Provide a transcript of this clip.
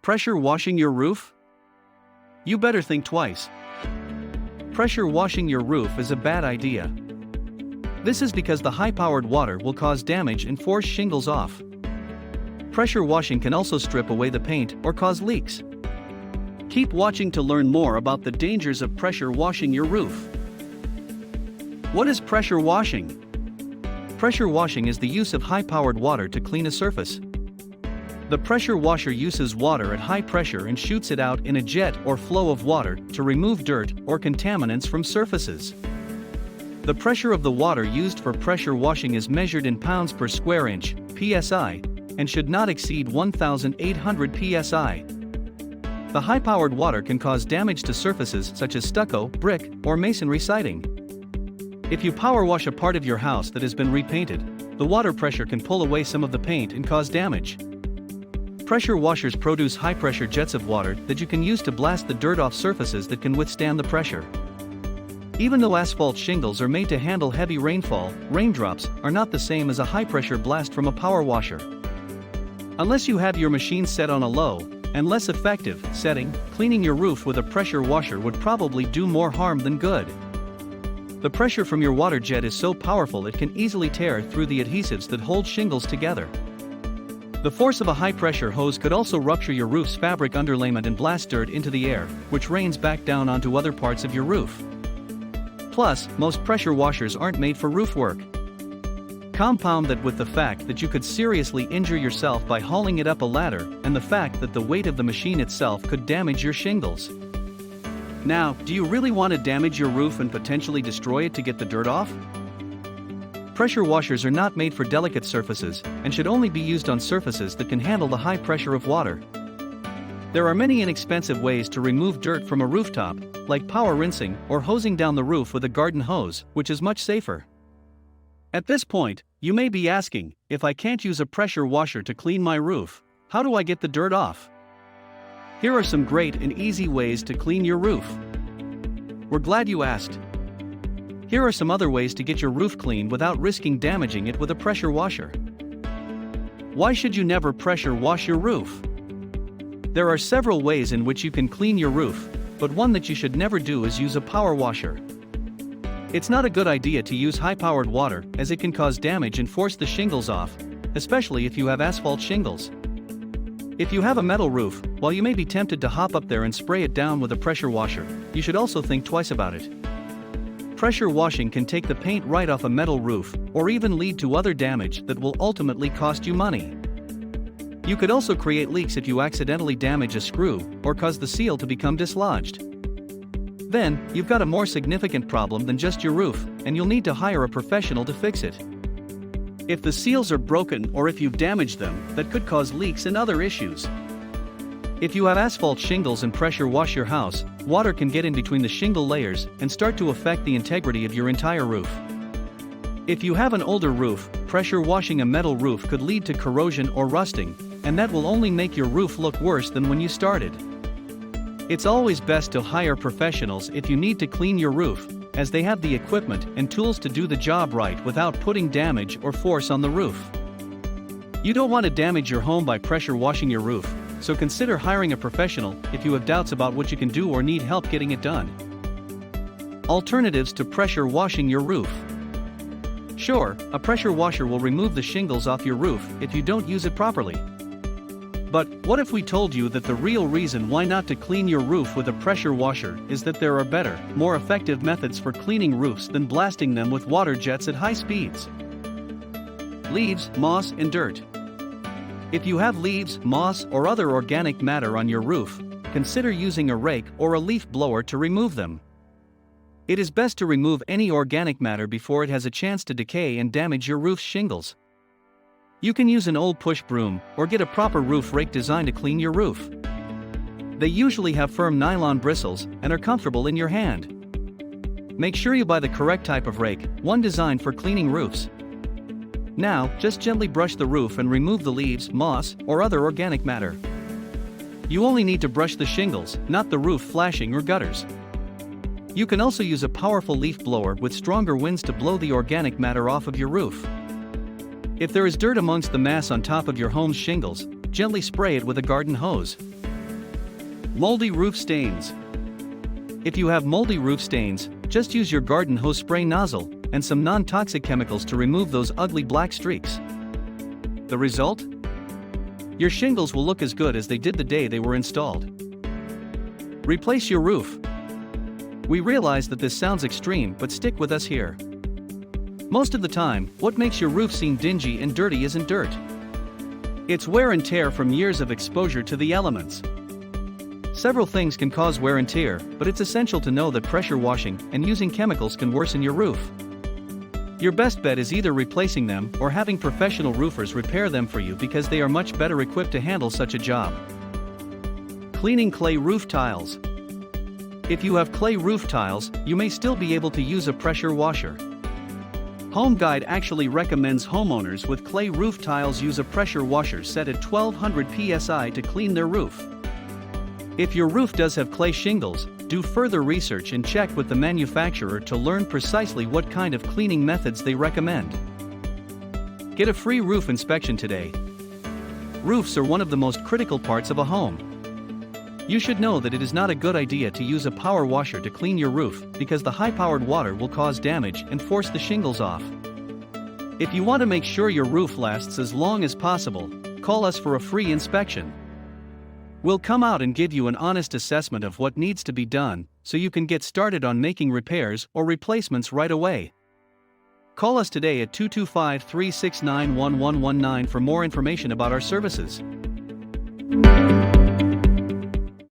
Pressure washing your roof? You better think twice. Pressure washing your roof is a bad idea. This is because the high-powered water will cause damage and force shingles off. Pressure washing can also strip away the paint or cause leaks. Keep watching to learn more about the dangers of pressure washing your roof. What is pressure washing? Pressure washing is the use of high-powered water to clean a surface. The pressure washer uses water at high pressure and shoots it out in a jet or flow of water to remove dirt or contaminants from surfaces. The pressure of the water used for pressure washing is measured in pounds per square inch, (psi), and should not exceed 1,800 psi. The high-powered water can cause damage to surfaces such as stucco, brick, or masonry siding. If you power wash a part of your house that has been repainted, the water pressure can pull away some of the paint and cause damage. Pressure washers produce high-pressure jets of water that you can use to blast the dirt off surfaces that can withstand the pressure. Even though asphalt shingles are made to handle heavy rainfall, raindrops are not the same as a high-pressure blast from a power washer. Unless you have your machine set on a low and less effective setting, cleaning your roof with a pressure washer would probably do more harm than good. The pressure from your water jet is so powerful it can easily tear through the adhesives that hold shingles together. The force of a high-pressure hose could also rupture your roof's fabric underlayment and blast dirt into the air, which rains back down onto other parts of your roof. Plus, most pressure washers aren't made for roof work. Compound that with the fact that you could seriously injure yourself by hauling it up a ladder, and the fact that the weight of the machine itself could damage your shingles. Now, do you really want to damage your roof and potentially destroy it to get the dirt off? Pressure washers are not made for delicate surfaces and should only be used on surfaces that can handle the high pressure of water. There are many inexpensive ways to remove dirt from a rooftop, like power rinsing or hosing down the roof with a garden hose, which is much safer. At this point, you may be asking, if I can't use a pressure washer to clean my roof, how do I get the dirt off? Here are some great and easy ways to clean your roof. We're glad you asked. Here are some other ways to get your roof clean without risking damaging it with a pressure washer. Why should you never pressure wash your roof? There are several ways in which you can clean your roof, but one that you should never do is use a power washer. It's not a good idea to use high-powered water as it can cause damage and force the shingles off, especially if you have asphalt shingles. If you have a metal roof, while you may be tempted to hop up there and spray it down with a pressure washer, you should also think twice about it. Pressure washing can take the paint right off a metal roof, or even lead to other damage that will ultimately cost you money. You could also create leaks if you accidentally damage a screw, or cause the seal to become dislodged. Then, you've got a more significant problem than just your roof, and you'll need to hire a professional to fix it. If the seals are broken or if you've damaged them, that could cause leaks and other issues. If you have asphalt shingles and pressure wash your house, water can get in between the shingle layers and start to affect the integrity of your entire roof. If you have an older roof, pressure washing a metal roof could lead to corrosion or rusting, and that will only make your roof look worse than when you started. It's always best to hire professionals if you need to clean your roof, as they have the equipment and tools to do the job right without putting damage or force on the roof. You don't want to damage your home by pressure washing your roof, so consider hiring a professional if you have doubts about what you can do or need help getting it done. Alternatives to pressure washing your roof. Sure, a pressure washer will remove the shingles off your roof if you don't use it properly. But what if we told you that the real reason why not to clean your roof with a pressure washer is that there are better, more effective methods for cleaning roofs than blasting them with water jets at high speeds? Leaves, moss, and dirt. If you have leaves, moss, or other organic matter on your roof, consider using a rake or a leaf blower to remove them. It is best to remove any organic matter before it has a chance to decay and damage your roof's shingles. You can use an old push broom or get a proper roof rake designed to clean your roof. They usually have firm nylon bristles and are comfortable in your hand. Make sure you buy the correct type of rake, one designed for cleaning roofs. Now, just gently brush the roof and remove the leaves, moss, or other organic matter. You only need to brush the shingles, not the roof flashing or gutters. You can also use a powerful leaf blower with stronger winds to blow the organic matter off of your roof. If there is dirt amongst the mass on top of your home's shingles, gently spray it with a garden hose. Moldy roof stains. If you have moldy roof stains, just use your garden hose spray nozzle and some non-toxic chemicals to remove those ugly black streaks. The result? Your shingles will look as good as they did the day they were installed. Replace your roof. We realize that this sounds extreme, but stick with us here. Most of the time, what makes your roof seem dingy and dirty isn't dirt. It's wear and tear from years of exposure to the elements. Several things can cause wear and tear, but it's essential to know that pressure washing and using chemicals can worsen your roof. Your best bet is either replacing them or having professional roofers repair them for you because they are much better equipped to handle such a job. Cleaning clay roof tiles. If you have clay roof tiles, you may still be able to use a pressure washer. Home Guide actually recommends homeowners with clay roof tiles use a pressure washer set at 1200 psi to clean their roof. If your roof does have clay shingles, do further research and check with the manufacturer to learn precisely what kind of cleaning methods they recommend. Get a free roof inspection today. Roofs are one of the most critical parts of a home. You should know that it is not a good idea to use a power washer to clean your roof because the high-powered water will cause damage and force the shingles off. If you want to make sure your roof lasts as long as possible, call us for a free inspection. We'll come out and give you an honest assessment of what needs to be done so you can get started on making repairs or replacements right away. Call us today at 225-369-1119 for more information about our services.